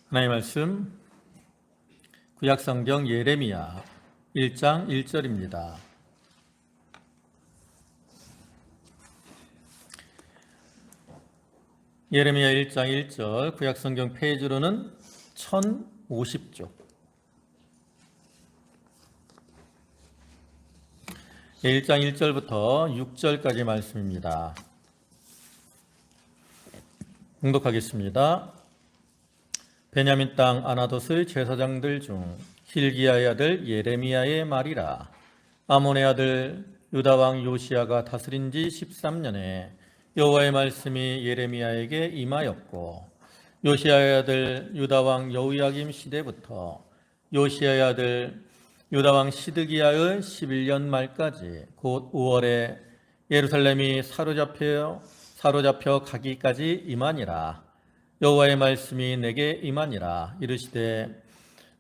하나님의 말씀 구약성경 예레미야 1장 1절입니다. 예레미야 1장 1절 구약성경 페이지로는 1050쪽. 1장 1절부터 6절까지 말씀입니다. 봉독하겠습니다. 베냐민 땅 아나돗의 제사장들 중 hil기야의 아들 예레미야의 말이라. 아몬의 아들 유다 왕 요시야가 다스린 지 13년에 여호와의 말씀이 예레미야에게 임하였고, 요시야의 아들 유다 왕 여호야김 시대부터 요시야의 아들 유다 왕 시드기야의 11년 말까지 곧 5월에 예루살렘이 사로잡혀 가기까지 임하니라. 여호와의 말씀이 내게 임하니라. 이르시되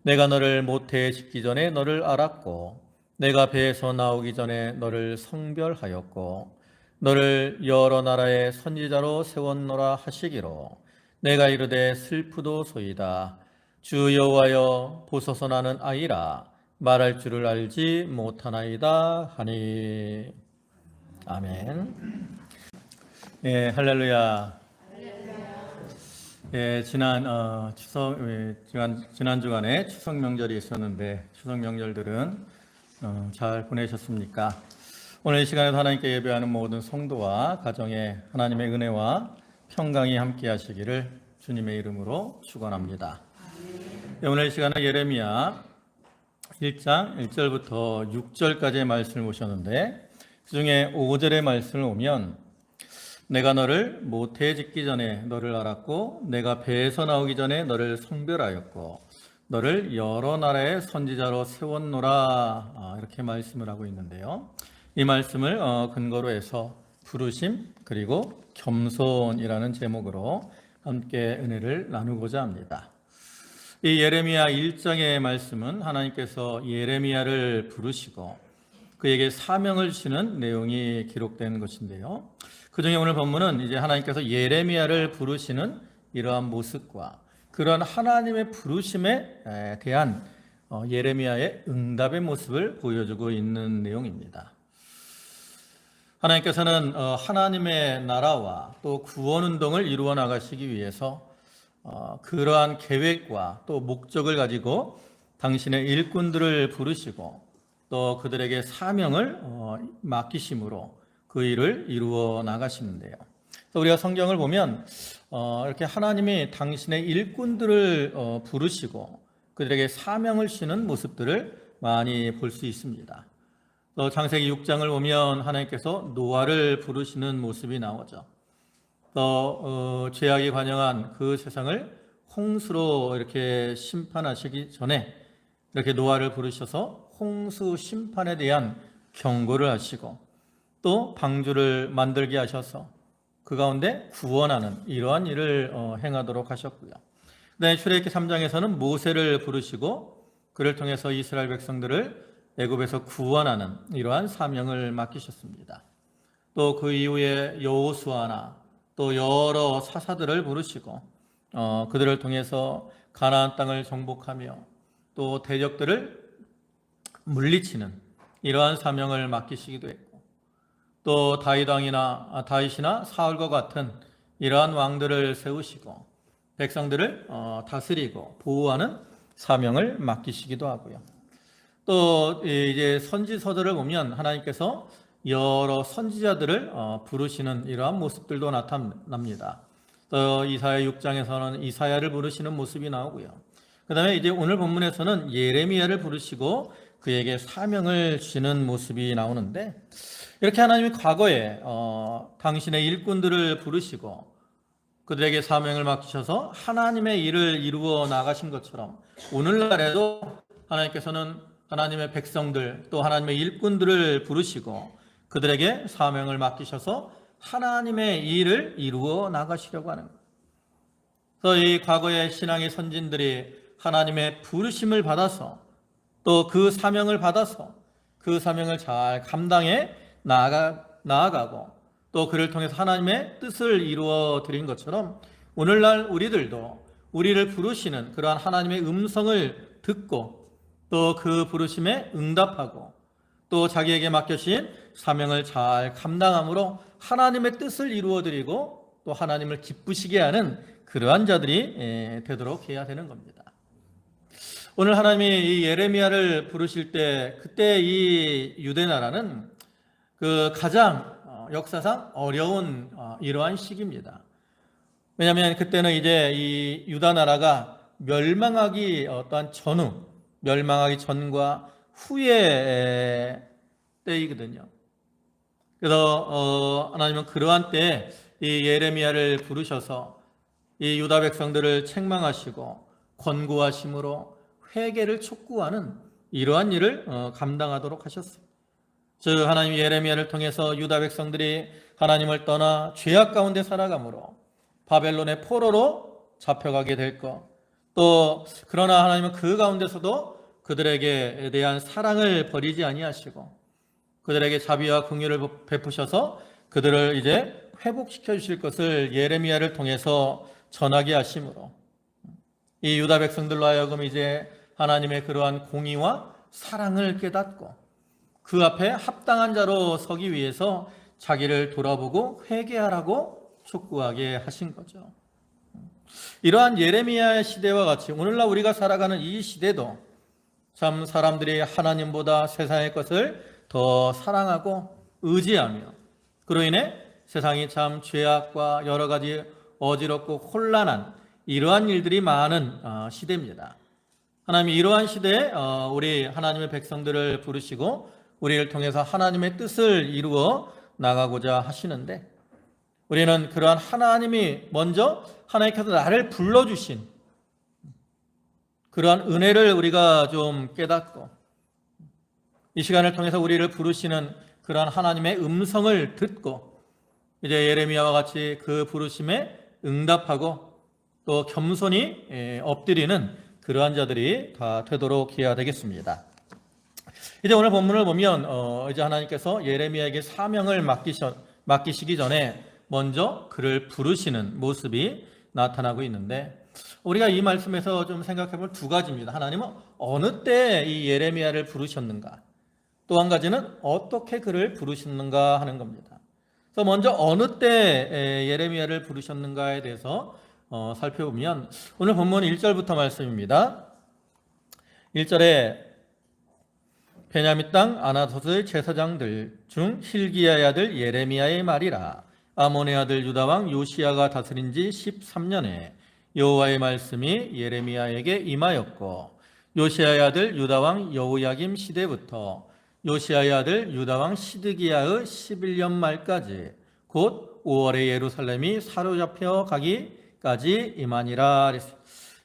내가 너를 모태에 짓기 전에 너를 알았고 내가 배에서 나오기 전에 너를 성별하였고 너를 여러 나라의 선지자로 세웠노라 하시기로, 내가 이르되 슬프도소이다. 주 여호와여 보소서 나는 아이라 말할 줄을 알지 못하나이다 하니. 아멘. 예, 할렐루야. 예, 지난 주간에 추석 명절이 있었는데 추석 명절들은 잘 보내셨습니까? 오늘 이 시간에도 하나님께 예배하는 모든 성도와 가정에 하나님의 은혜와 평강이 함께 하시기를 주님의 이름으로 축원합니다. 예, 오늘 이 시간은 예레미야 1장 1절부터 6절까지의 말씀을 보셨는데, 그중에 5절의 말씀을 보면 내가 너를 모태에 짓기 전에 너를 알았고 내가 배에서 나오기 전에 너를 성별하였고 너를 여러 나라의 선지자로 세웠노라, 이렇게 말씀을 하고 있는데요. 이 말씀을 근거로 해서 부르심 그리고 겸손이라는 제목으로 함께 은혜를 나누고자 합니다. 이 예레미야 1장의 말씀은 하나님께서 예레미야를 부르시고 그에게 사명을 주시는 내용이 기록된 것인데요. 그중에 오늘 본문은 이제 하나님께서 예레미야를 부르시는 이러한 모습과 그런 하나님의 부르심에 대한 예레미야의 응답의 모습을 보여주고 있는 내용입니다. 하나님께서는 하나님의 나라와 또 구원운동을 이루어 나가시기 위해서 그러한 계획과 또 목적을 가지고 당신의 일꾼들을 부르시고 또 그들에게 사명을 맡기심으로 그 일을 이루어 나가시는데요. 우리가 성경을 보면 이렇게 하나님이 당신의 일꾼들을 부르시고 그들에게 사명을 주시는 모습들을 많이 볼 수 있습니다. 또 창세기 6장을 보면 하나님께서 노아를 부르시는 모습이 나오죠. 또 죄악이 관영한 그 세상을 홍수로 이렇게 심판하시기 전에 이렇게 노아를 부르셔서 홍수 심판에 대한 경고를 하시고 또 방주를 만들게 하셔서 그 가운데 구원하는 이러한 일을 행하도록 하셨고요. 그다음에 출애굽기 3장에서는 모세를 부르시고 그를 통해서 이스라엘 백성들을 애굽에서 구원하는 이러한 사명을 맡기셨습니다. 또 그 이후에 여호수아나 또 여러 사사들을 부르시고 그들을 통해서 가나안 땅을 정복하며 또 대적들을 물리치는 이러한 사명을 맡기시기도 했고, 또 다윗이나 사울과 같은 이러한 왕들을 세우시고 백성들을 다스리고 보호하는 사명을 맡기시기도 하고요. 또 이제 선지서들을 보면 하나님께서 여러 선지자들을 부르시는 이러한 모습들도 나타납니다. 또 이사야 6장에서는 이사야를 부르시는 모습이 나오고요. 그 다음에 이제 오늘 본문에서는 예레미야를 부르시고 그에게 사명을 주시는 모습이 나오는데, 이렇게 하나님이 과거에 당신의 일꾼들을 부르시고 그들에게 사명을 맡기셔서 하나님의 일을 이루어 나가신 것처럼 오늘날에도 하나님께서는 하나님의 백성들 또 하나님의 일꾼들을 부르시고 그들에게 사명을 맡기셔서 하나님의 일을 이루어 나가시려고 하는 거예요. 그래서 이 과거의 신앙의 선진들이 하나님의 부르심을 받아서 또 그 사명을 받아서 그 사명을 잘 감당해 나아가고 또 그를 통해서 하나님의 뜻을 이루어 드린 것처럼 오늘날 우리들도 우리를 부르시는 그러한 하나님의 음성을 듣고 또 그 부르심에 응답하고 또 자기에게 맡겨진 사명을 잘 감당함으로 하나님의 뜻을 이루어드리고 또 하나님을 기쁘시게 하는 그러한 자들이 되도록 해야 되는 겁니다. 오늘 하나님이 이 예레미야를 부르실 때 그때 이 유대 나라는 그 가장 역사상 어려운 이러한 시기입니다. 왜냐하면 그때는 이제 이 유다 나라가 멸망하기 어떠한 전후, 멸망하기 전과 후의 때이거든요. 그래서 하나님은 그러한 때에 이 예레미야를 부르셔서 이 유다 백성들을 책망하시고 권고하심으로 회개를 촉구하는 이러한 일을 감당하도록 하셨습니다. 즉 하나님 예레미야를 통해서 유다 백성들이 하나님을 떠나 죄악 가운데 살아가므로 바벨론의 포로로 잡혀가게 될 것, 또 그러나 하나님은 그 가운데서도 그들에게 대한 사랑을 버리지 아니하시고 그들에게 자비와 긍휼을 베푸셔서 그들을 이제 회복시켜 주실 것을 예레미야를 통해서 전하게 하심으로 이 유다 백성들로 하여금 이제 하나님의 그러한 공의와 사랑을 깨닫고 그 앞에 합당한 자로 서기 위해서 자기를 돌아보고 회개하라고 촉구하게 하신 거죠. 이러한 예레미야의 시대와 같이 오늘날 우리가 살아가는 이 시대도 참 사람들이 하나님보다 세상의 것을 더 사랑하고 의지하며 그로 인해 세상이 참 죄악과 여러 가지 어지럽고 혼란한 이러한 일들이 많은 시대입니다. 하나님이 이러한 시대에 우리 하나님의 백성들을 부르시고 우리를 통해서 하나님의 뜻을 이루어 나가고자 하시는데 우리는 그러한 하나님이 먼저 하나님께서 나를 불러주신 그러한 은혜를 우리가 좀 깨닫고 이 시간을 통해서 우리를 부르시는 그러한 하나님의 음성을 듣고 이제 예레미야와 같이 그 부르심에 응답하고 또 겸손히 엎드리는 그러한 자들이 다 되도록 해야 되겠습니다. 이제 오늘 본문을 보면 이제 하나님께서 예레미야에게 사명을 맡기시기 전에 먼저 그를 부르시는 모습이 나타나고 있는데 우리가 이 말씀에서 좀 생각해 볼 두 가지입니다. 하나님은 어느 때 이 예레미야를 부르셨는가, 또 한 가지는 어떻게 그를 부르셨는가 하는 겁니다. 그래서 먼저 어느 때 예레미야를 부르셨는가에 대해서 살펴보면 오늘 본문 1절부터 말씀입니다. 1절에 베냐민 땅 아나돗의 제사장들 중 hil기야의 아들 예레미야의 말이라. 아몬의 아들 유다 왕 요시야가 다스린 지 13년에 여호와의 말씀이 예레미야에게 임하였고 요시야의 아들 유다 왕 여호야김 시대부터 요시야의 아들 유다 왕 시드기야의 11년 말까지 곧 5월에 예루살렘이 사로잡혀 가기까지 임하니라.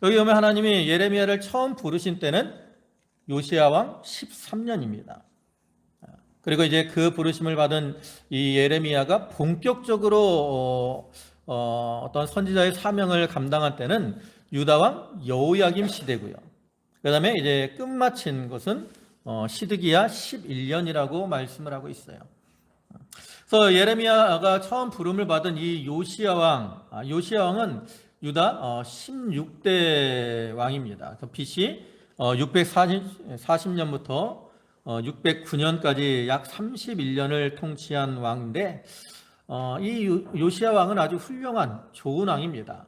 여기 보면 하나님이 예레미야를 처음 부르신 때는 요시야 왕 13년입니다. 그리고 이제 그 부르심을 받은 이 예레미야가 본격적으로 어떤 선지자의 사명을 감당한 때는 유다 왕 여호야김 시대고요. 그다음에 이제 끝마친 것은 시드기야 11년이라고 말씀을 하고 있어요. 그래서 예레미야가 처음 부름을 받은 이 요시야 왕은 유다 16대 왕입니다. BC 640년부터 609년까지 약 31년을 통치한 왕인데 이 요시야 왕은 아주 훌륭한 좋은 왕입니다.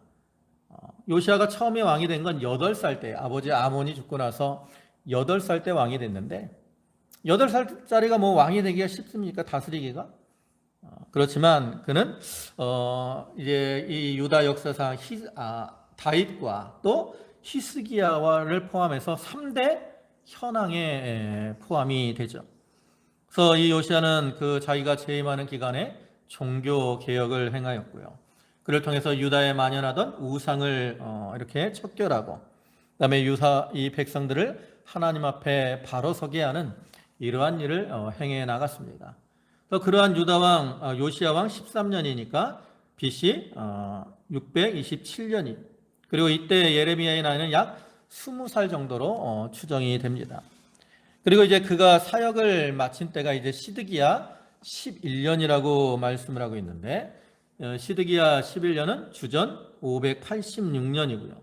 요시야가 처음에 왕이 된 건 8살 때 아버지 아몬이 죽고 나서 8살 때 왕이 됐는데 8살짜리가 뭐 왕이 되기가 쉽습니까? 다스리기가? 그렇지만 그는 이제 이 유다 역사상 다윗과 또 히스기야를 포함해서 3대 현왕에 포함이 되죠. 그래서 이 요시야는 그 자기가 재임하는 기간에 종교 개혁을 행하였고요. 그를 통해서 유다에 만연하던 우상을 이렇게 척결하고 그다음에 이 백성들을 하나님 앞에 바로 서게 하는 이러한 일을 행해 나갔습니다. 그래서 그러한 유다 왕 요시야 왕 13년이니까 BC 627년이 그리고 이때 예레미야의 나이는 약 20살 정도로 추정이 됩니다. 그리고 이제 그가 사역을 마친 때가 이제 시드기야 11년이라고 말씀을 하고 있는데 시드기야 11년은 주전 586년이고요.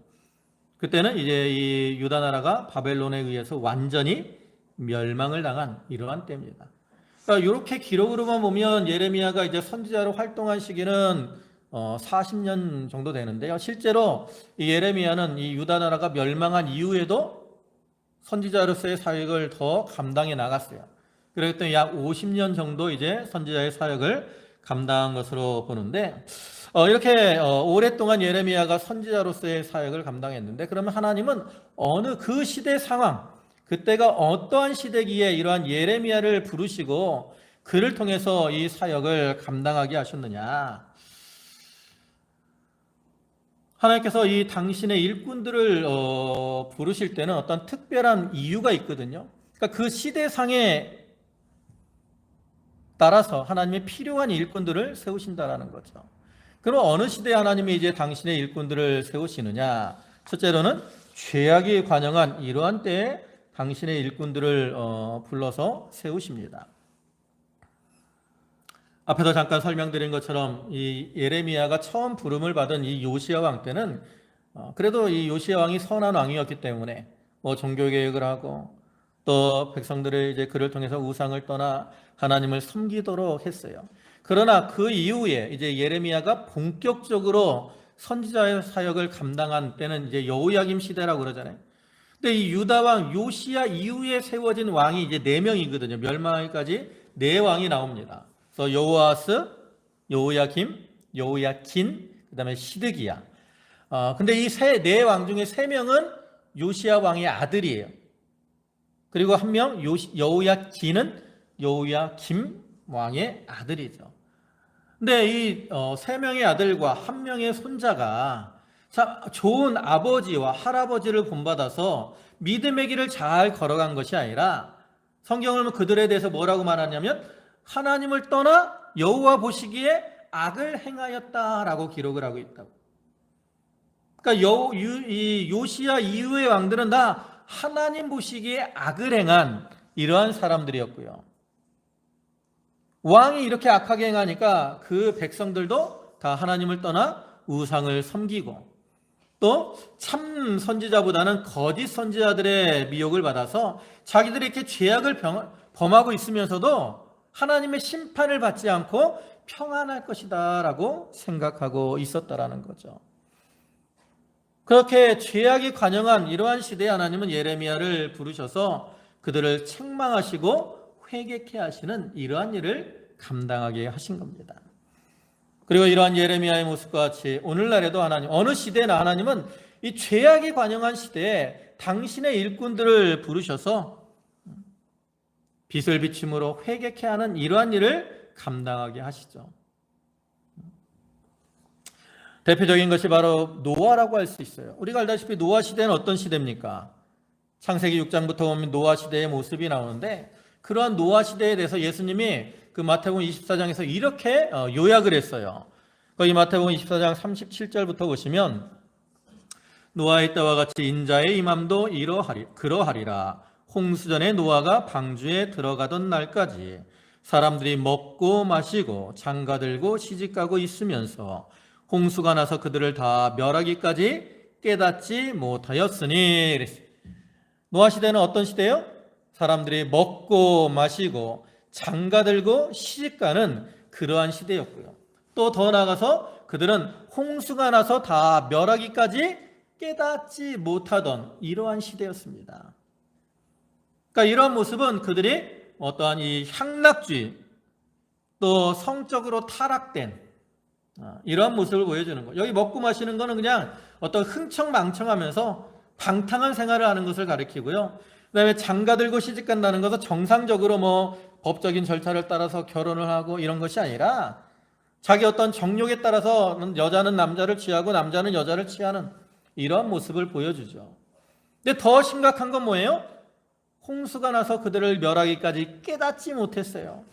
그때는 이제 이 유다 나라가 바벨론에 의해서 완전히 멸망을 당한 이러한 때입니다. 그러니까 이렇게 기록으로만 보면 예레미야가 이제 선지자로 활동한 시기는 40년 정도 되는데요. 실제로 이 예레미야는 이 유다 나라가 멸망한 이후에도 선지자로서의 사역을 더 감당해 나갔어요. 그랬더니 약 50년 정도 이제 선지자의 사역을 감당한 것으로 보는데, 이렇게 오랫동안 예레미야가 선지자로서의 사역을 감당했는데, 그러면 하나님은 어느 그 시대 상황, 그때가 어떠한 시대기에 이러한 예레미야를 부르시고 그를 통해서 이 사역을 감당하게 하셨느냐? 하나님께서 이 당신의 일꾼들을 부르실 때는 어떤 특별한 이유가 있거든요. 그러니까 그 시대상에 따라서 하나님의 필요한 일꾼들을 세우신다라는 거죠. 그럼 어느 시대에 하나님이 이제 당신의 일꾼들을 세우시느냐? 첫째로는 죄악이 관영한 이러한 때에 당신의 일꾼들을 불러서 세우십니다. 앞에서 잠깐 설명드린 것처럼 이 예레미야가 처음 부름을 받은 이 요시야 왕 때는 그래도 이 요시야 왕이 선한 왕이었기 때문에 종교개혁을 하고 또 백성들을 이제 그를 통해서 우상을 떠나 하나님을 섬기도록 했어요. 그러나 그 이후에 이제 예레미야가 본격적으로 선지자의 사역을 감당한 때는 이제 여호야김 시대라고 그러잖아요. 근데 이 유다 왕 요시야 이후에 세워진 왕이 이제 4명이거든요. 멸망하기까지 4왕이 나옵니다. 그래서 여호아스, 여호야김, 여호야킨, 그다음에 시드기야. 근데 이 4왕 중에 3명은 요시야 왕의 아들이에요. 그리고 한 명 여호야긴은 여호야김 왕의 아들이죠. 근데 이 3명의 아들과 1명의 손자가 좋은 아버지와 할아버지를 본받아서 믿음의 길을 잘 걸어간 것이 아니라 성경은 그들에 대해서 뭐라고 말하냐면 하나님을 떠나 여호와 보시기에 악을 행하였다라고 기록을 하고 있다고. 그러니까 이 요시야 이후의 왕들은 다 하나님 보시기에 악을 행한 이러한 사람들이었고요. 왕이 이렇게 악하게 행하니까 그 백성들도 다 하나님을 떠나 우상을 섬기고 또 참 선지자보다는 거짓 선지자들의 미혹을 받아서 자기들이 이렇게 죄악을 범하고 있으면서도 하나님의 심판을 받지 않고 평안할 것이다 라고 생각하고 있었다라는 거죠. 그렇게 죄악이 관영한 이러한 시대에 하나님은 예레미야를 부르셔서 그들을 책망하시고 회개케 하시는 이러한 일을 감당하게 하신 겁니다. 그리고 이러한 예레미야의 모습과 같이 오늘날에도 하나님, 어느 시대나 하나님은 이 죄악이 관영한 시대에 당신의 일꾼들을 부르셔서 빛을 비춤으로 회개케 하는 이러한 일을 감당하게 하시죠. 대표적인 것이 바로 노아라고 할 수 있어요. 우리가 알다시피 노아 시대는 어떤 시대입니까? 창세기 6장부터 보면 노아 시대의 모습이 나오는데 그러한 노아 시대에 대해서 예수님이 그 마태복음 24장에서 이렇게 요약을 했어요. 거기 마태복음 24장 37절부터 보시면 노아의 때와 같이 인자의 임함도 그러하리라. 홍수전에 노아가 방주에 들어가던 날까지 사람들이 먹고 마시고 장가들고 시집가고 있으면서 홍수가 나서 그들을 다 멸하기까지 깨닫지 못하였으니. 노아 시대는 어떤 시대예요? 사람들이 먹고 마시고 장가들고 시집가는 그러한 시대였고요. 또 더 나아가서 그들은 홍수가 나서 다 멸하기까지 깨닫지 못하던 이러한 시대였습니다. 그러니까 이러한 모습은 그들이 어떠한 이 향락주의 또 성적으로 타락된 이러한 모습을 보여주는 거예요. 여기 먹고 마시는 거는 그냥 어떤 흥청망청하면서 방탕한 생활을 하는 것을 가리키고요. 그다음에 장가들고 시집간다는 것은 정상적으로 법적인 절차를 따라서 결혼을 하고 이런 것이 아니라 자기 어떤 정욕에 따라서 여자는 남자를 취하고 남자는 여자를 취하는 이런 모습을 보여주죠. 근데 더 심각한 건 뭐예요? 홍수가 나서 그들을 멸하기까지 깨닫지 못했어요.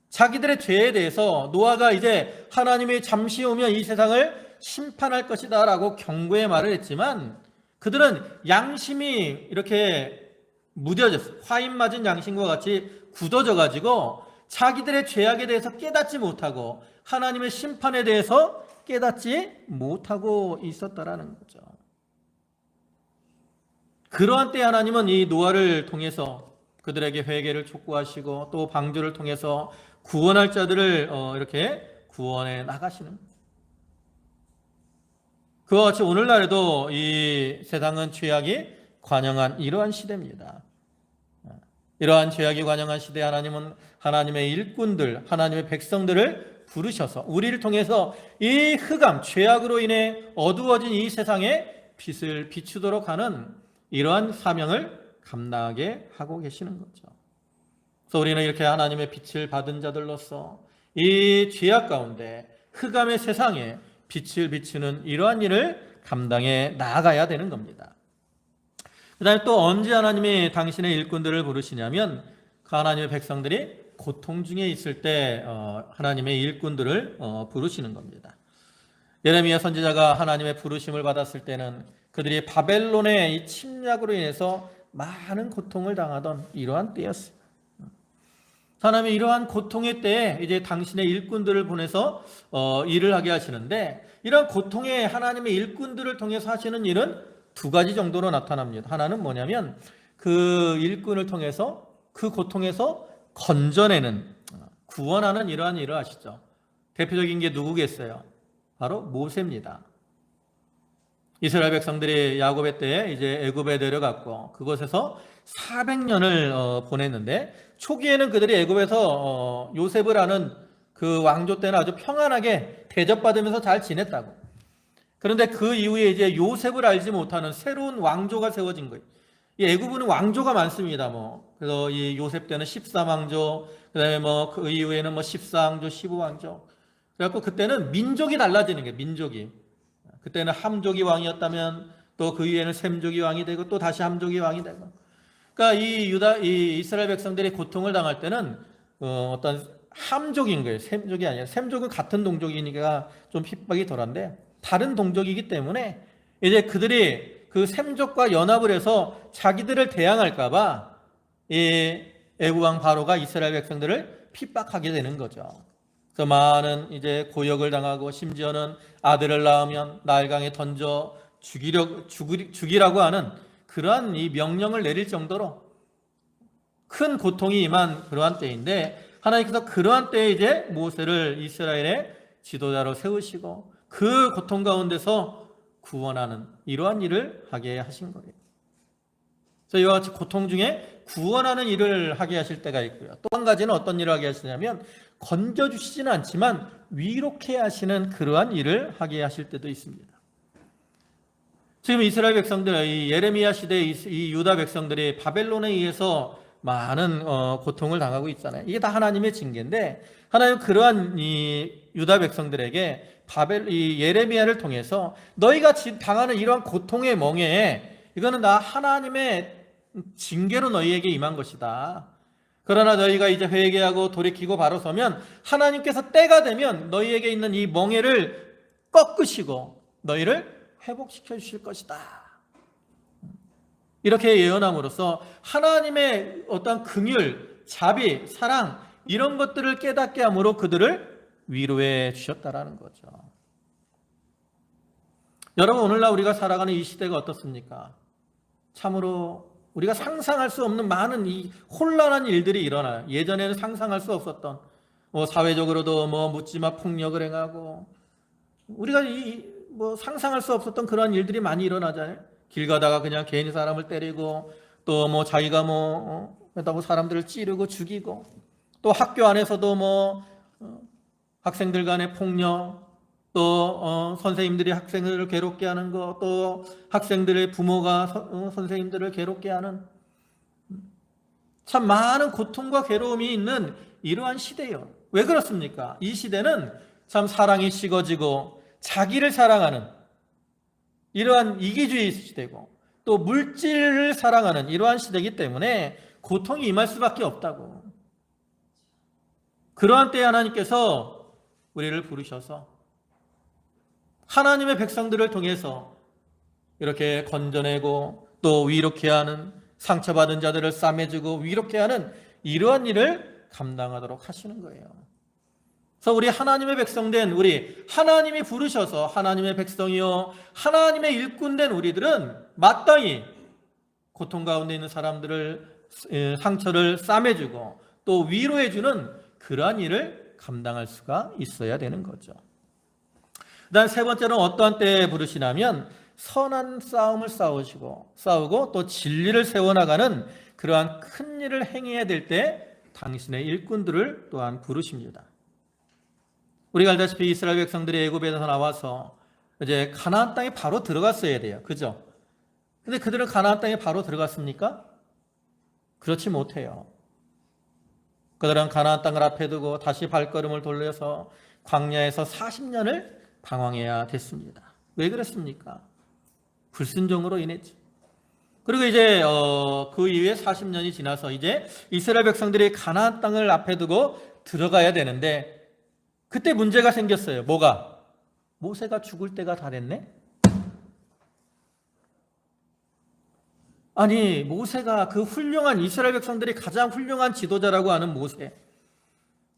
자기들의 죄에 대해서 노아가 이제 하나님이 잠시 오면 이 세상을 심판할 것이다 라고 경고의 말을 했지만 그들은 양심이 이렇게 무뎌졌어요. 화인 맞은 양심과 같이 굳어져 가지고 자기들의 죄악에 대해서 깨닫지 못하고 하나님의 심판에 대해서 깨닫지 못하고 있었다라는 거죠. 그러한 때 하나님은 이 노아를 통해서 그들에게 회개를 촉구하시고 또 방주를 통해서 구원할 자들을 이렇게 구원해 나가시는 거예요. 그와 같이 오늘날에도 이 세상은 죄악이 관영한 이러한 시대입니다. 이러한 죄악이 관영한 시대에 하나님은 하나님의 일꾼들, 하나님의 백성들을 부르셔서 우리를 통해서 이 흑암, 죄악으로 인해 어두워진 이 세상에 빛을 비추도록 하는 이러한 사명을 감당하게 하고 계시는 거죠. 그래서 우리는 이렇게 하나님의 빛을 받은 자들로서 이 죄악 가운데 흑암의 세상에 빛을 비추는 이러한 일을 감당해 나아가야 되는 겁니다. 그 다음에 또 언제 하나님이 당신의 일꾼들을 부르시냐면 그 하나님의 백성들이 고통 중에 있을 때 하나님의 일꾼들을 부르시는 겁니다. 예레미야 선지자가 하나님의 부르심을 받았을 때는 그들이 바벨론의 이 침략으로 인해서 많은 고통을 당하던 이러한 때였어요. 하나님이 이러한 고통의 때에 이제 당신의 일꾼들을 보내서 일을 하게 하시는데 이런 고통에 하나님의 일꾼들을 통해서 하시는 일은 두 가지 정도로 나타납니다. 하나는 뭐냐면 그 일꾼을 통해서 그 고통에서 건져내는, 구원하는 이러한 일을 하시죠. 대표적인 게 누구겠어요? 바로 모세입니다. 이스라엘 백성들이 야곱의 때에 이제 애굽에 내려갔고 그곳에서 400년을 보냈는데 초기에는 그들이 애굽에서 요셉을 하는 그 왕조 때는 아주 평안하게 대접받으면서 잘 지냈다고. 그런데 그 이후에 이제 요셉을 알지 못하는 새로운 왕조가 세워진 거예요. 이 애굽은 왕조가 많습니다. 그래서 이 요셉 때는 13왕조, 그다음에 그 이후에는 14왕조, 15왕조. 그래갖고 그때는 민족이 달라지는 거예요. 민족이. 그때는 함족이 왕이었다면 또 그 이후에는 셈족이 왕이 되고 또 다시 함족이 왕이 되고. 그러니까 이 이스라엘 백성들이 고통을 당할 때는 어떤 함족인 거예요. 셈족이 아니라. 셈족은 같은 동족이니까 좀 핍박이 덜한데 다른 동족이기 때문에 이제 그들이 그 셈족과 연합을 해서 자기들을 대항할까봐 이 애굽 왕 바로가 이스라엘 백성들을 핍박하게 되는 거죠. 그래서 많은 이제 고역을 당하고 심지어는 아들을 낳으면 나일강에 던져 죽이라고 하는 그러한 이 명령을 내릴 정도로 큰 고통이 임한 그러한 때인데 하나님께서 그러한 때에 이제 모세를 이스라엘의 지도자로 세우시고 그 고통 가운데서 구원하는 이러한 일을 하게 하신 거예요. 그래서 이와 같이 고통 중에 구원하는 일을 하게 하실 때가 있고요. 또 한 가지는 어떤 일을 하게 하시냐면 건져주시지는 않지만 위로케 하시는 그러한 일을 하게 하실 때도 있습니다. 지금 이스라엘 백성들, 이 예레미야 시대의 이 유다 백성들이 바벨론에 의해서 많은 고통을 당하고 있잖아요. 이게 다 하나님의 징계인데 하나님 그러한 이 유다 백성들에게 이 예레미야를 통해서 너희가 당하는 이러한 고통의 멍에 이거는 다 하나님의 징계로 너희에게 임한 것이다. 그러나 너희가 이제 회개하고 돌이키고 바로 서면 하나님께서 때가 되면 너희에게 있는 이 멍에를 꺾으시고 너희를 회복시켜 주실 것이다. 이렇게 예언함으로써 하나님의 어떤 긍휼, 자비, 사랑 이런 것들을 깨닫게 함으로 그들을 위로해 주셨다라는 거죠. 여러분 오늘날 우리가 살아가는 이 시대가 어떻습니까? 참으로 우리가 상상할 수 없는 많은 이 혼란한 일들이 일어나요. 예전에는 상상할 수 없었던 사회적으로도 묻지마 폭력을 행하고 우리가 상상할 수 없었던 그런 일들이 많이 일어나잖아요. 길 가다가 그냥 괜히 사람을 때리고 또 자기가 그렇다고 사람들을 찌르고 죽이고 또 학교 안에서도 학생들 간의 폭력 또 선생님들이 학생들을 괴롭게 하는 거 또 학생들의 부모가 선생님들을 괴롭게 하는 참 많은 고통과 괴로움이 있는 이러한 시대예요. 왜 그렇습니까? 이 시대는 참 사랑이 식어지고 자기를 사랑하는 이러한 이기주의 시대고 또 물질을 사랑하는 이러한 시대이기 때문에 고통이 임할 수밖에 없다고. 그러한 때에 하나님께서 우리를 부르셔서 하나님의 백성들을 통해서 이렇게 건져내고 또 위로케 하는 상처받은 자들을 싸매주고 위로케 하는 이러한 일을 감당하도록 하시는 거예요. 그래서 우리 하나님의 백성된 우리 하나님이 부르셔서 하나님의 백성이요 하나님의 일꾼된 우리들은 마땅히 고통 가운데 있는 사람들을 상처를 싸매주고 또 위로해주는 그러한 일을 감당할 수가 있어야 되는 거죠. 그다음 세 번째는 어떠한 때에 부르시냐면 선한 싸움을 싸우고 또 진리를 세워나가는 그러한 큰 일을 행해야 될 때 당신의 일꾼들을 또한 부르십니다. 우리가 알다시피 이스라엘 백성들이 애굽에서 나와서 이제 가나안 땅에 바로 들어갔어야 돼요. 그죠? 근데 그들은 가나안 땅에 바로 들어갔습니까? 그렇지 못해요. 그들은 가나안 땅을 앞에 두고 다시 발걸음을 돌려서 광야에서 40년을 방황해야 됐습니다. 왜 그랬습니까? 불순종으로 인했죠. 그리고 이제 그 이후에 40년이 지나서 이제 이스라엘 백성들이 가나안 땅을 앞에 두고 들어가야 되는데 그때 문제가 생겼어요. 뭐가? 모세가 죽을 때가 다 됐네? 아니, 모세가 그 훌륭한 이스라엘 백성들이 가장 훌륭한 지도자라고 하는 모세,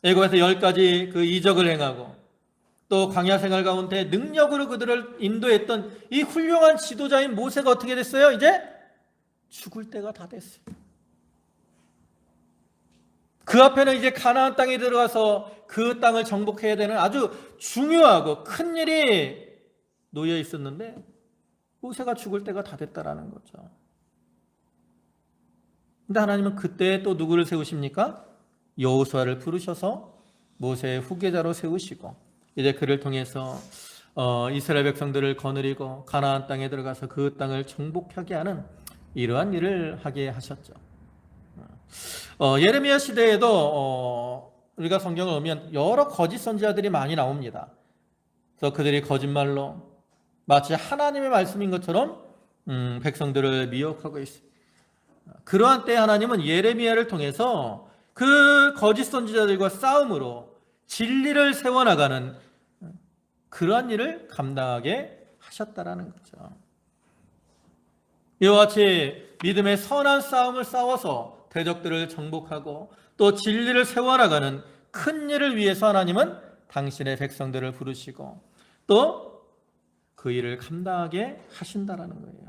애굽에서 10가지 그 이적을 행하고 또 광야 생활 가운데 능력으로 그들을 인도했던 이 훌륭한 지도자인 모세가 어떻게 됐어요? 이제 죽을 때가 다 됐어요. 그 앞에는 이제 가나안 땅에 들어가서 그 땅을 정복해야 되는 아주 중요하고 큰 일이 놓여 있었는데 모세가 죽을 때가 다 됐다라는 거죠. 근데 하나님은 그때 또 누구를 세우십니까? 여호수아를 부르셔서 모세의 후계자로 세우시고 이제 그를 통해서 이스라엘 백성들을 거느리고 가나안 땅에 들어가서 그 땅을 정복하게 하는 이러한 일을 하게 하셨죠. 예레미야 시대에도 우리가 성경을 보면 여러 거짓 선지자들이 많이 나옵니다. 그래서 그들이 거짓말로 마치 하나님의 말씀인 것처럼 백성들을 미혹하고 있습니다. 그러한 때 하나님은 예레미야를 통해서 그 거짓 선지자들과 싸움으로 진리를 세워나가는 그러한 일을 감당하게 하셨다라는 거죠. 이와 같이 믿음의 선한 싸움을 싸워서 대적들을 정복하고 또 진리를 세워나가는 큰 일을 위해서 하나님은 당신의 백성들을 부르시고 또 그 일을 감당하게 하신다라는 거예요.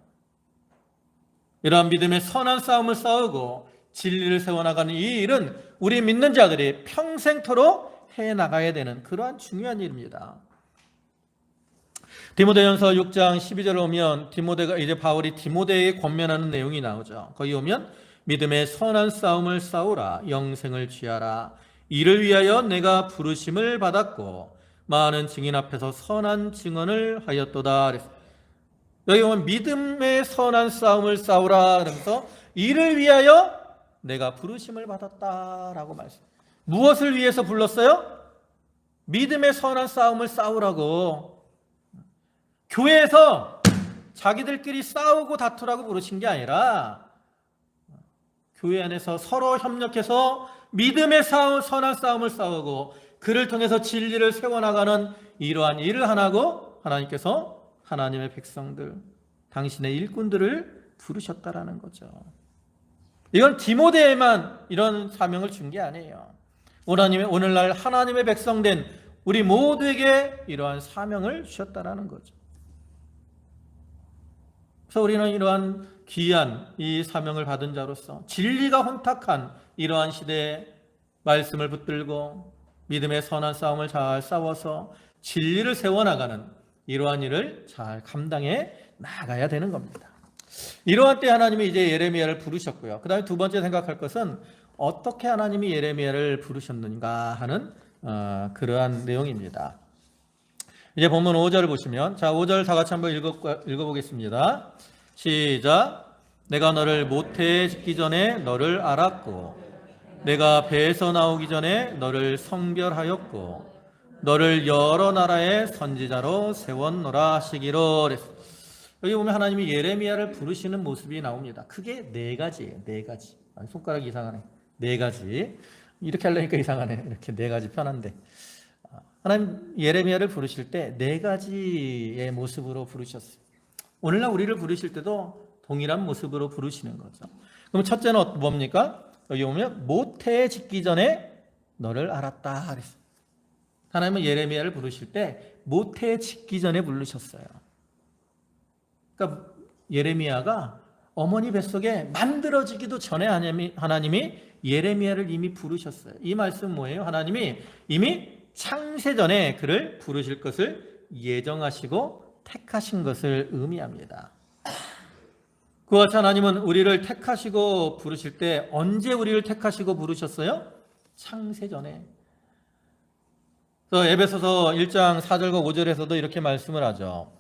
이러한 믿음의 선한 싸움을 싸우고 진리를 세워나가는 이 일은 우리 믿는 자들이 평생토록 해나가야 되는 그러한 중요한 일입니다. 디모데전서 6장 12절을 오면 디모데가 이제 바울이 디모데에게 권면하는 내용이 나오죠. 거기 오면 믿음의 선한 싸움을 싸우라 영생을 취하라 이를 위하여 내가 부르심을 받았고 많은 증인 앞에서 선한 증언을 하였도다. 여기 보면 믿음의 선한 싸움을 싸우라 그러면서 이를 위하여 내가 부르심을 받았다라고 말씀. 무엇을 위해서 불렀어요? 믿음의 선한 싸움을 싸우라고. 교회에서 자기들끼리 싸우고 다투라고 부르신 게 아니라 교회 안에서 서로 협력해서 믿음의 선한 싸움을 싸우고 그를 통해서 진리를 세워나가는 이러한 일을 하라고 하나님께서 하나님의 백성들, 당신의 일꾼들을 부르셨다라는 거죠. 이건 디모데에만 이런 사명을 준 게 아니에요. 오늘날 하나님의 백성된 우리 모두에게 이러한 사명을 주셨다라는 거죠. 그래서 우리는 이러한 귀한 이 사명을 받은 자로서 진리가 혼탁한 이러한 시대에 말씀을 붙들고 믿음의 선한 싸움을 잘 싸워서 진리를 세워나가는 이러한 일을 잘 감당해 나가야 되는 겁니다. 이러한 때 하나님이 이제 예레미야를 부르셨고요. 그 다음에 두 번째 생각할 것은 어떻게 하나님이 예레미야를 부르셨는가 하는 그러한 내용입니다. 이제 본문 5절을 보시면, 자 5절 다 같이 한번 읽어보겠습니다. 시작. 내가 너를 모태에 짓기 전에 너를 알았고 내가 배에서 나오기 전에 너를 성별하였고 너를 여러 나라의 선지자로 세웠노라 하시기로. 여기 보면 하나님이 예레미야를 부르시는 모습이 나옵니다. 크게 네 가지예요. 네 가지. 손가락이 이상하네. 네 가지. 이렇게 하려니까 이상하네. 이렇게 네 가지 편한데. 하나님 예레미야를 부르실 때 네 가지의 모습으로 부르셨어요. 오늘날 우리를 부르실 때도 동일한 모습으로 부르시는 거죠. 그럼 첫째는 뭡니까? 여기 보면 모태에 짓기 전에 너를 알았다 그랬어요. 하나님은 예레미야를 부르실 때 모태에 짓기 전에 부르셨어요. 그러니까 예레미야가 어머니 뱃속에 만들어지기도 전에 하나님이 예레미야를 이미 부르셨어요. 이 말씀은 뭐예요? 하나님이 이미 창세전에 그를 부르실 것을 예정하시고 택하신 것을 의미합니다. 그와 같이 하나님은 우리를 택하시고 부르실 때 언제 우리를 택하시고 부르셨어요? 창세전에. 그래서 에베소서 1장 4절과 5절에서도 이렇게 말씀을 하죠.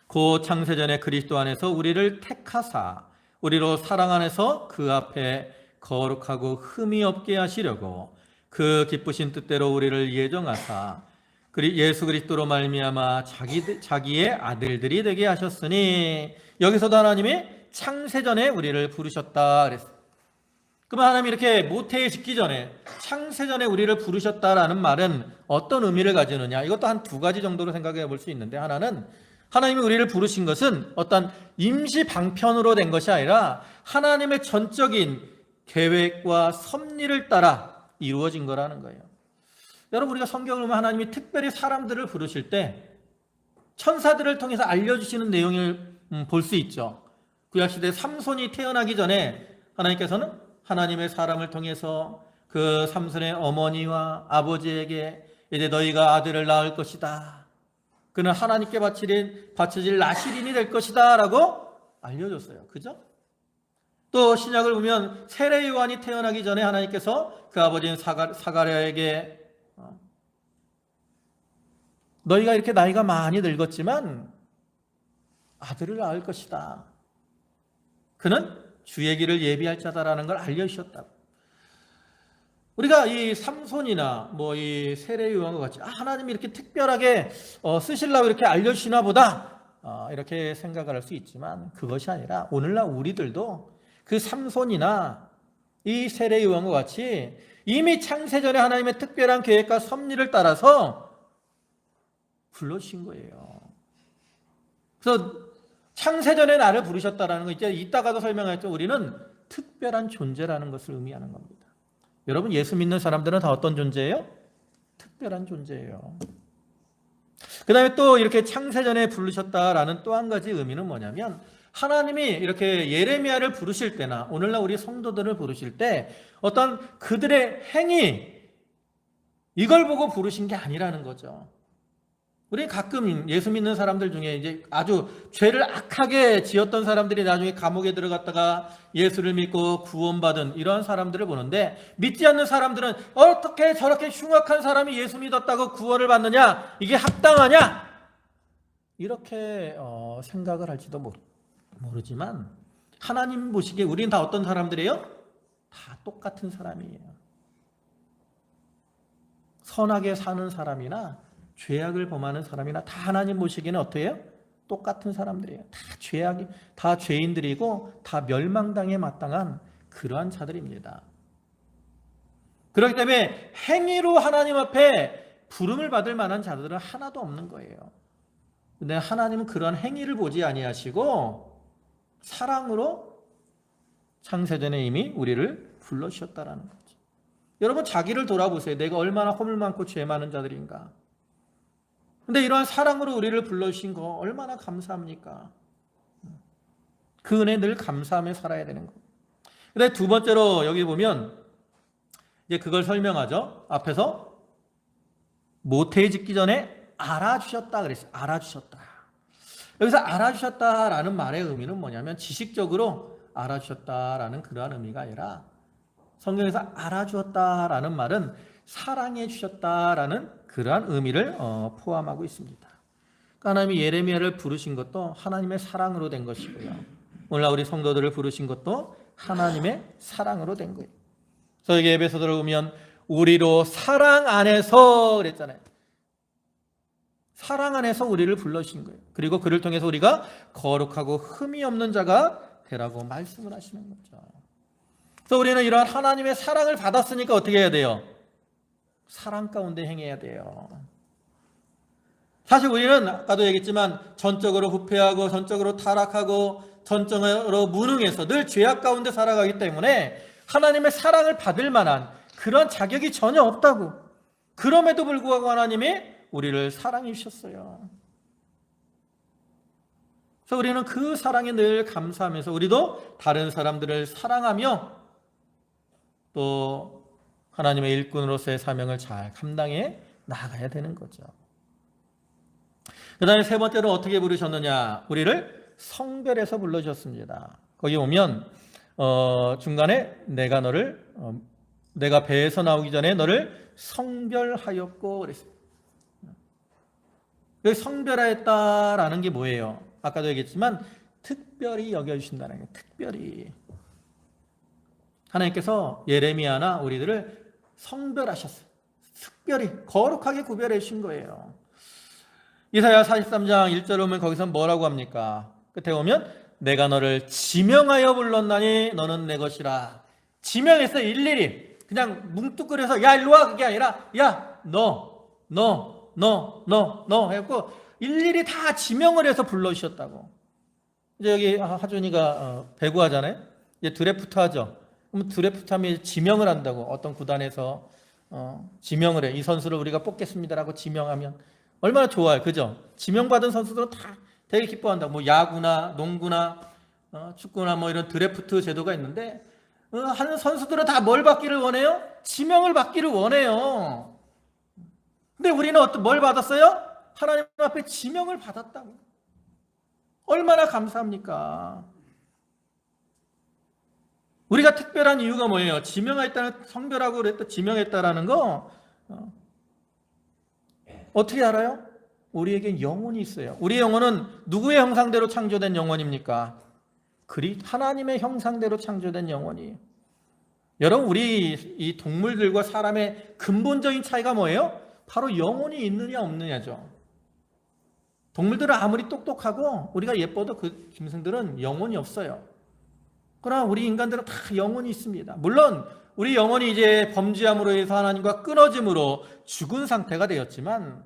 곧 창세전에 그리스도 안에서 우리를 택하사 우리로 사랑 안에서 그 앞에 거룩하고 흠이 없게 하시려고 그 기쁘신 뜻대로 우리를 예정하사 예수 그리스도로 말미암아 자기의 아들들이 되게 하셨으니, 여기서도 하나님이 창세전에 우리를 부르셨다 그랬어요. 그러면 하나님이 이렇게 모태에 짓기 전에 창세전에 우리를 부르셨다라는 말은 어떤 의미를 가지느냐, 이것도 한 두 가지 정도로 생각해 볼 수 있는데, 하나는 하나님이 우리를 부르신 것은 어떤 임시 방편으로 된 것이 아니라 하나님의 전적인 계획과 섭리를 따라 이루어진 거라는 거예요. 여러분, 우리가 성경을 보면 하나님이 특별히 사람들을 부르실 때 천사들을 통해서 알려주시는 내용을 볼 수 있죠. 구약시대 삼손이 태어나기 전에 하나님께서는 하나님의 사람을 통해서 그 삼손의 어머니와 아버지에게 이제 너희가 아들을 낳을 것이다, 그는 하나님께 바쳐질 나실인이 될 것이다 라고 알려줬어요. 그죠? 또 신약을 보면 세례 요한이 태어나기 전에 하나님께서 그 아버지인 사가랴에게 너희가 이렇게 나이가 많이 늙었지만 아들을 낳을 것이다, 그는 주의 길을 예비할 자다라는 걸 알려주셨다고. 우리가 이 삼손이나 이 세례 요한과 같이 하나님이 이렇게 특별하게 쓰시려고 이렇게 알려주시나 보다 이렇게 생각을 할 수 있지만, 그것이 아니라 오늘날 우리들도 그 삼손이나 이 세례 요한과 같이 이미 창세전에 하나님의 특별한 계획과 섭리를 따라서 불러주신 거예요. 그래서 창세전에 나를 부르셨다라는 거, 이제 이따가도 설명했죠. 우리는 특별한 존재라는 것을 의미하는 겁니다. 여러분, 예수 믿는 사람들은 다 어떤 존재예요? 특별한 존재예요. 그 다음에 또 이렇게 창세전에 부르셨다라는 또 한 가지 의미는 뭐냐면, 하나님이 이렇게 예레미야를 부르실 때나 오늘날 우리 성도들을 부르실 때 어떤 그들의 행위, 이걸 보고 부르신 게 아니라는 거죠. 우리 가끔 예수 믿는 사람들 중에 이제 아주 죄를 악하게 지었던 사람들이 나중에 감옥에 들어갔다가 예수를 믿고 구원받은 이런 사람들을 보는데, 믿지 않는 사람들은 어떻게 저렇게 흉악한 사람이 예수 믿었다고 구원을 받느냐, 이게 합당하냐, 이렇게 생각을 할지도 모르지만, 하나님 보시기에 우리는 다 어떤 사람들이에요? 다 똑같은 사람이에요. 선하게 사는 사람이나 죄악을 범하는 사람이나 다 하나님 보시기에는 어떻게 해요? 똑같은 사람들이에요. 다 죄인들이고 다 멸망당에 마땅한 그러한 자들입니다. 그렇기 때문에 행위로 하나님 앞에 부름을 받을 만한 자들은 하나도 없는 거예요. 근데 하나님은 그러한 행위를 보지 아니하시고 사랑으로 창세전에 이미 우리를 불러주셨다라는 거죠. 여러분, 자기를 돌아보세요. 내가 얼마나 허물 많고 죄 많은 자들인가. 근데 이러한 사랑으로 우리를 불러주신 거 얼마나 감사합니까? 그 은혜 늘 감사하며 살아야 되는 거. 근데 두 번째로 여기 보면 이제 그걸 설명하죠. 앞에서 모태에 짓기 전에 알아주셨다 그랬어요. 알아주셨다. 여기서 알아주셨다라는 말의 의미는 뭐냐면, 지식적으로 알아주셨다라는 그러한 의미가 아니라, 성경에서 알아주었다라는 말은 사랑해 주셨다라는 그러한 의미를 포함하고 있습니다. 하나님이 예레미야를 부르신 것도 하나님의 사랑으로 된 것이고요, 오늘날 우리 성도들을 부르신 것도 하나님의 사랑으로 된 거예요. 그래서 여기 에베소서를 보면 우리로 사랑 안에서 그랬잖아요. 사랑 안에서 우리를 불러주신 거예요. 그리고 그를 통해서 우리가 거룩하고 흠이 없는 자가 되라고 말씀을 하시는 거죠. 그래서 우리는 이러한 하나님의 사랑을 받았으니까 어떻게 해야 돼요? 사랑 가운데 행해야 돼요. 사실 우리는 아까도 얘기했지만 전적으로 후패하고 전적으로 타락하고 전적으로 무능해서 늘 죄악 가운데 살아가기 때문에 하나님의 사랑을 받을 만한 그런 자격이 전혀 없다고. 그럼에도 불구하고 하나님이 우리를 사랑해 주셨어요. 그래서 우리는 그 사랑에 늘 감사하면서 우리도 다른 사람들을 사랑하며 또 하나님의 일꾼으로서의 사명을 잘 감당해 나가야 되는 거죠. 그 다음에 세 번째로 어떻게 부르셨느냐? 우리를 성별해서 불러주셨습니다. 거기 오면 중간에 내가 배에서 나오기 전에 너를 성별하였고 그랬습니다. 성별하였다라는 게 뭐예요? 아까도 얘기했지만 특별히 여겨주신다는 거예요. 특별히. 하나님께서 예레미야나 우리들을 성별하셨어요. 특별히 거룩하게 구별해 주신 거예요. 이사야 43장 1절에 오면 거기서 뭐라고 합니까? 끝에 오면 내가 너를 지명하여 불렀나니 너는 내 것이라. 지명해서 일일이 그냥 뭉뚱그려서 야 일로 와 그게 아니라 야 너 해갖고 일일이 다 지명을 해서 불러주셨다고. 이제 여기 하준이가 배구 하잖아요. 이제 드래프트 하죠. 그럼 드래프트 하면 지명을 한다고. 어떤 구단에서 지명을 해. 이 선수를 우리가 뽑겠습니다라고 지명하면 얼마나 좋아요. 그죠? 지명받은 선수들은 다 되게 기뻐한다고. 뭐 야구나 농구나 축구나 뭐 이런 드래프트 제도가 있는데 하는 선수들은 다 뭘 받기를 원해요? 지명을 받기를 원해요. 근데 우리는 뭘 받았어요? 하나님 앞에 지명을 받았다고. 얼마나 감사합니까? 우리가 특별한 이유가 뭐예요? 지명했다는, 성별하고 그랬다, 지명했다라는 거 어떻게 알아요? 우리에게 영혼이 있어요. 우리의 영혼은 누구의 형상대로 창조된 영혼입니까? 하나님의 형상대로 창조된 영혼이에요. 여러분, 우리 이 동물들과 사람의 근본적인 차이가 뭐예요? 바로 영혼이 있느냐 없느냐죠. 동물들은 아무리 똑똑하고 우리가 예뻐도 그 짐승들은 영혼이 없어요. 그러나 우리 인간들은 다 영혼이 있습니다. 물론 우리 영혼이 이제 범죄함으로 해서 하나님과 끊어짐으로 죽은 상태가 되었지만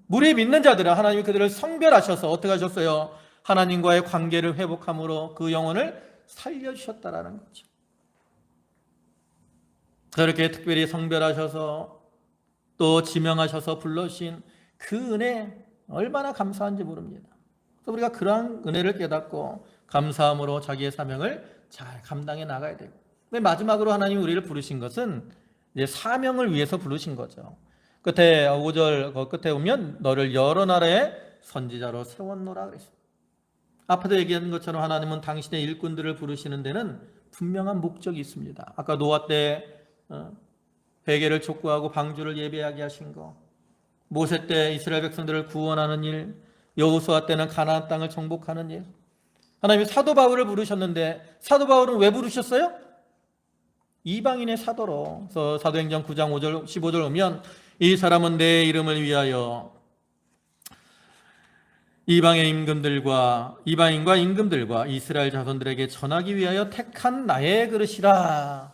무리에 믿는 자들은 하나님이 그들을 성별하셔서 어떻게 하셨어요? 하나님과의 관계를 회복함으로 그 영혼을 살려주셨다라는 거죠. 그렇게 특별히 성별하셔서 또 지명하셔서 불러주신 그 은혜 얼마나 감사한지 모릅니다. 그래서 우리가 그러한 은혜를 깨닫고 감사함으로 자기의 사명을 잘 감당해 나가야 되고, 근데 마지막으로 하나님이 우리를 부르신 것은 이제 사명을 위해서 부르신 거죠. 끝에 5절 끝에 보면 너를 여러 나라의 선지자로 세웠노라 그랬습니다. 앞에도 얘기한 것처럼 하나님은 당신의 일꾼들을 부르시는 데는 분명한 목적이 있습니다. 아까 노아 때 회개를 촉구하고 방주를 예배하게 하신 거, 모세 때 이스라엘 백성들을 구원하는 일, 여호수아 때는 가나안 땅을 정복하는 일. 하나님이 사도 바울을 부르셨는데 사도 바울은 왜 부르셨어요? 이방인의 사도로. 그래서 사도행전 9장 5절 15절 오면 이 사람은 내 이름을 위하여 이방인과 임금들과 이스라엘 자손들에게 전하기 위하여 택한 나의 그릇이라.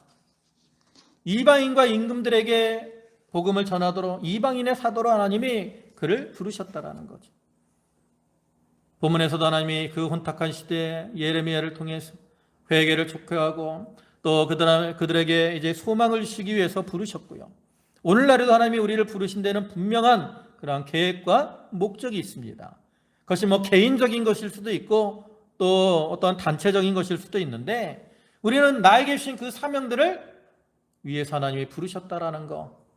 이방인과 임금들에게 복음을 전하도록 이방인의 사도로 하나님이 그를 부르셨다라는 거죠. 본문에서도 하나님이 그 혼탁한 시대에 예레미야를 통해서 회개를 촉구하고 또 그들에게 이제 소망을 주시기 위해서 부르셨고요. 오늘날에도 하나님이 우리를 부르신 데는 분명한 그러한 계획과 목적이 있습니다. 그것이 뭐 개인적인 것일 수도 있고 또 어떤 단체적인 것일 수도 있는데 우리는 나에게 주신 그 사명들을 위해서 하나님이 부르셨다라는 거,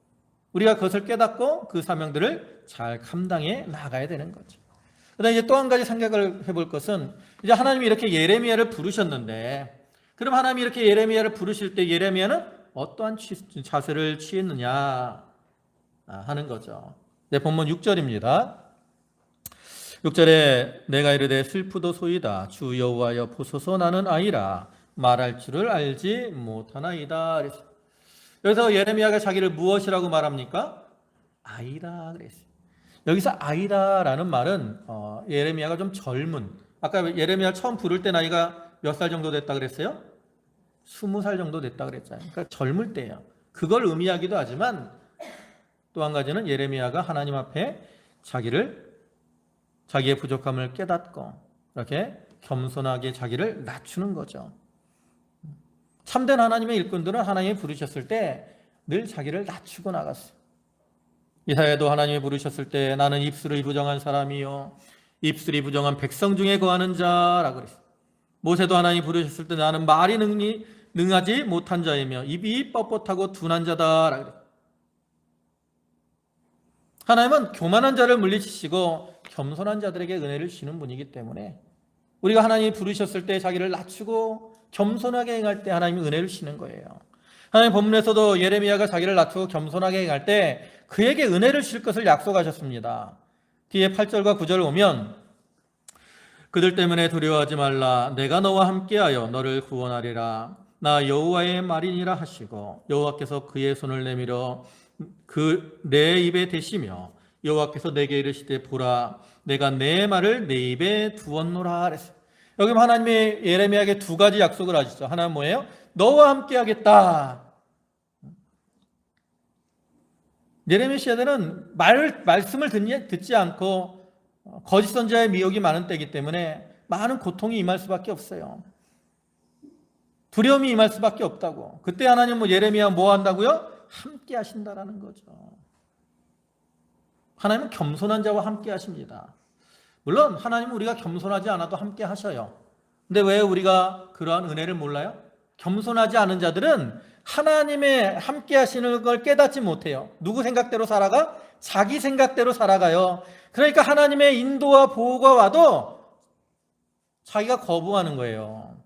우리가 그것을 깨닫고 그 사명들을 잘 감당해 나가야 되는 거죠. 그다음에 이제 또 한 가지 생각을 해볼 것은 이제 하나님이 이렇게 예레미야를 부르셨는데 그럼 하나님이 이렇게 예레미야를 부르실 때 예레미야는 어떠한 자세를 취했느냐 하는 거죠. 네, 본문 6절입니다. 6절에 내가 이르되 슬프도소이다 주 여호와여 보소서 나는 아이라 말할 줄을 알지 못하나이다. 여기서 예레미야가 자기를 무엇이라고 말합니까? 아이라 그랬어요. 여기서 아이라라는 말은 예레미야가 좀 젊은, 아까 예레미야 처음 부를 때 나이가 몇 살 정도 됐다 그랬어요? 20살 정도 됐다 그랬잖아요. 그러니까 젊을 때예요. 그걸 의미하기도 하지만 또 한 가지는 예레미야가 하나님 앞에 자기의 부족함을 깨닫고 이렇게 겸손하게 자기를 낮추는 거죠. 참된 하나님의 일꾼들은 하나님이 부르셨을 때 늘 자기를 낮추고 나갔어요. 이사야도 하나님이 부르셨을 때 나는 입술의 부정한 사람이요 입술이 부정한 백성 중에 거하는 자라고 그랬어요. 모세도 하나님이 부르셨을 때 나는 말이 능하지 못한 자이며 입이 뻣뻣하고 둔한 자다라고 그랬어요. 하나님은 교만한 자를 물리치시고 겸손한 자들에게 은혜를 주시는 분이기 때문에 우리가 하나님이 부르셨을 때 자기를 낮추고 겸손하게 행할 때 하나님이 은혜를 주시는 거예요. 하나님 본문에서도 예레미야가 자기를 낮추고 겸손하게 행할 때 그에게 은혜를 주실 것을 약속하셨습니다. 뒤에 8절과 9절 오면 그들 때문에 두려워하지 말라. 내가 너와 함께하여 너를 구원하리라. 나 여호와의 말이니라 하시고 여호와께서 그의 손을 내밀어 내 입에 대시며 여호와께서 내게 이르시되 보라 내가 내 말을 내 입에 두었노라 그랬어요. 여기 하나님이 예레미야에게 두 가지 약속을 하시죠. 하나는 뭐예요? 너와 함께 하겠다. 예레미야 시대는 말씀을 듣지 않고 거짓 선지자의 미혹이 많은 때이기 때문에 많은 고통이 임할 수밖에 없어요. 두려움이 임할 수밖에 없다고. 그때 하나님은 예레미야 뭐 한다고요? 함께 하신다라는 거죠. 하나님은 겸손한 자와 함께 하십니다. 물론 하나님은 우리가 겸손하지 않아도 함께 하셔요. 근데 왜 우리가 그러한 은혜를 몰라요? 겸손하지 않은 자들은 하나님의 함께 하시는 걸 깨닫지 못해요. 누구 생각대로 살아가? 자기 생각대로 살아가요. 그러니까 하나님의 인도와 보호가 와도 자기가 거부하는 거예요.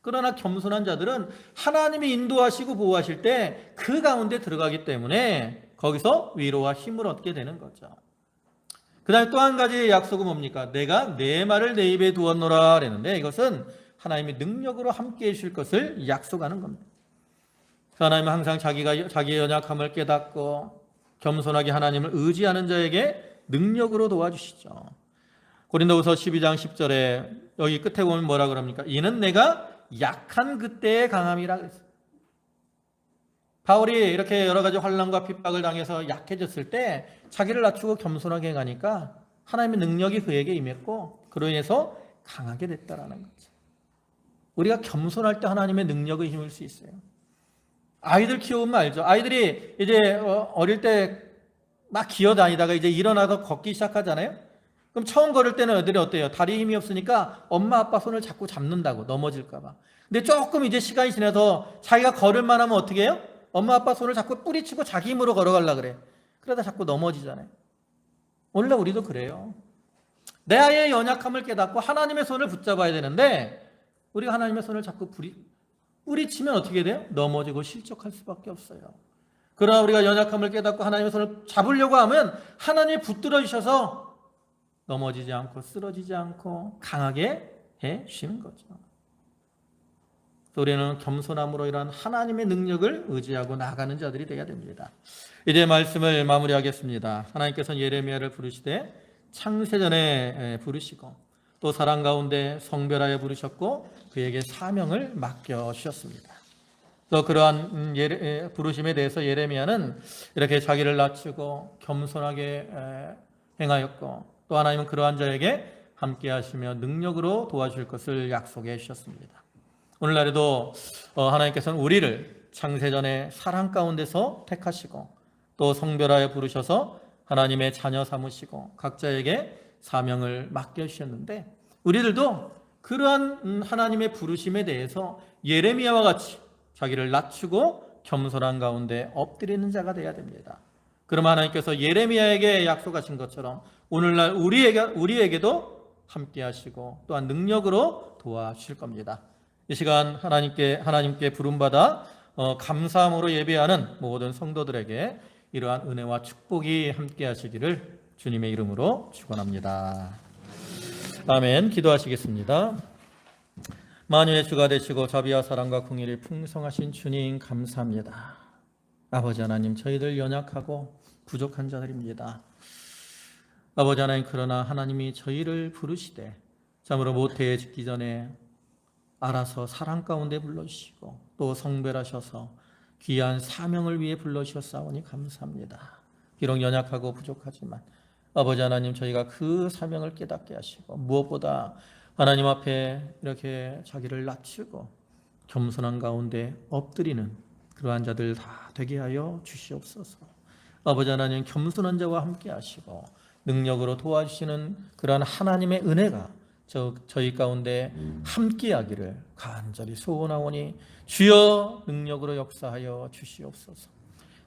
그러나 겸손한 자들은 하나님이 인도하시고 보호하실 때 그 가운데 들어가기 때문에 거기서 위로와 힘을 얻게 되는 거죠. 그 다음에 또 한 가지 약속은 뭡니까? 내가 내 말을 내 입에 두었노라 그랬는데 이것은 하나님의 능력으로 함께해 주실 것을 약속하는 겁니다. 하나님은 항상 자기의 연약함을 깨닫고 겸손하게 하나님을 의지하는 자에게 능력으로 도와주시죠. 고린도후서 12장 10절에 여기 끝에 보면 뭐라 그럽니까? 이는 내가 약한 그때의 강함이라 그랬어요. 바울이 이렇게 여러 가지 환난과 핍박을 당해서 약해졌을 때 자기를 낮추고 겸손하게 가니까 하나님의 능력이 그에게 임했고 그로 인해서 강하게 됐다라는 거죠. 우리가 겸손할 때 하나님의 능력을 힘을 수 있어요. 아이들 키우면 알죠. 아이들이 이제 어릴 때 막 기어다니다가 이제 일어나서 걷기 시작하잖아요. 그럼 처음 걸을 때는 애들이 어때요? 다리에 힘이 없으니까 엄마 아빠 손을 자꾸 잡는다고 넘어질까 봐. 근데 조금 이제 시간이 지나서 자기가 걸을만 하면 어떻게 해요? 엄마 아빠 손을 자꾸 뿌리치고 자기 힘으로 걸어가려고 그래. 그러다 자꾸 넘어지잖아요. 오늘날 우리도 그래요. 내 아이의 연약함을 깨닫고 하나님의 손을 붙잡아야 되는데 우리가 하나님의 손을 자꾸 뿌리치면 어떻게 돼요? 넘어지고 실족할 수밖에 없어요. 그러나 우리가 연약함을 깨닫고 하나님의 손을 잡으려고 하면 하나님이 붙들어 주셔서 넘어지지 않고 쓰러지지 않고 강하게 해 주시는 거죠. 우리는 겸손함으로 이러한 하나님의 능력을 의지하고 나아가는 자들이 되어야 됩니다. 이제 말씀을 마무리하겠습니다. 하나님께서는 예레미야를 부르시되 창세전에 부르시고 또 사랑 가운데 성별하여 부르셨고 그에게 사명을 맡겨주셨습니다. 또 그러한 부르심에 대해서 예레미야는 이렇게 자기를 낮추고 겸손하게 행하였고 또 하나님은 그러한 자에게 함께 하시며 능력으로 도와줄 것을 약속해 주셨습니다. 오늘날에도 하나님께서는 우리를 창세전에 사랑 가운데서 택하시고 또 성별하여 부르셔서 하나님의 자녀 삼으시고 각자에게 사명을 맡겨주셨는데 우리들도 그러한 하나님의 부르심에 대해서 예레미야와 같이 자기를 낮추고 겸손한 가운데 엎드리는 자가 되어야 됩니다. 그럼 하나님께서 예레미야에게 약속하신 것처럼 오늘날 우리에게도 함께 하시고 또한 능력으로 도와주실 겁니다. 이 시간 하나님께 부름받아 감사함으로 예배하는 모든 성도들에게 이러한 은혜와 축복이 함께 하시기를 주님의 이름으로 축원합니다. 아멘. 기도하시겠습니다. 만유의 주가 되시고 자비와 사랑과 긍휼이 풍성하신 주님 감사합니다. 아버지 하나님 저희들 연약하고 부족한 자들입니다. 아버지 하나님 그러나 하나님이 저희를 부르시되 참으로 모태에 짓기 전에 알아서 사랑 가운데 불러주시고 또 성별하셔서 귀한 사명을 위해 불러주셨사오니 감사합니다. 비록 연약하고 부족하지만 아버지 하나님 저희가 그 사명을 깨닫게 하시고 무엇보다 하나님 앞에 이렇게 자기를 낮추고 겸손한 가운데 엎드리는 그러한 자들 다 되게 하여 주시옵소서. 아버지 하나님 겸손한 자와 함께 하시고 능력으로 도와주시는 그러한 하나님의 은혜가 저희 가운데 함께하기를 간절히 소원하오니 주여 능력으로 역사하여 주시옵소서.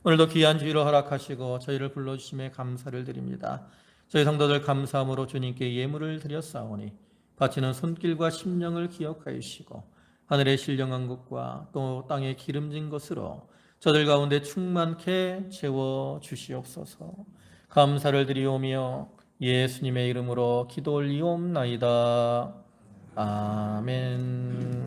오늘도 귀한 주의를 허락하시고 저희를 불러주심에 감사를 드립니다. 저희 성도들 감사함으로 주님께 예물을 드렸사오니 바치는 손길과 심령을 기억하여 주시고 하늘의 신령한 것과 또 땅의 기름진 것으로 저들 가운데 충만케 채워 주시옵소서. 감사를 드리오며 예수님의 이름으로 기도 올리옵나이다. 아멘.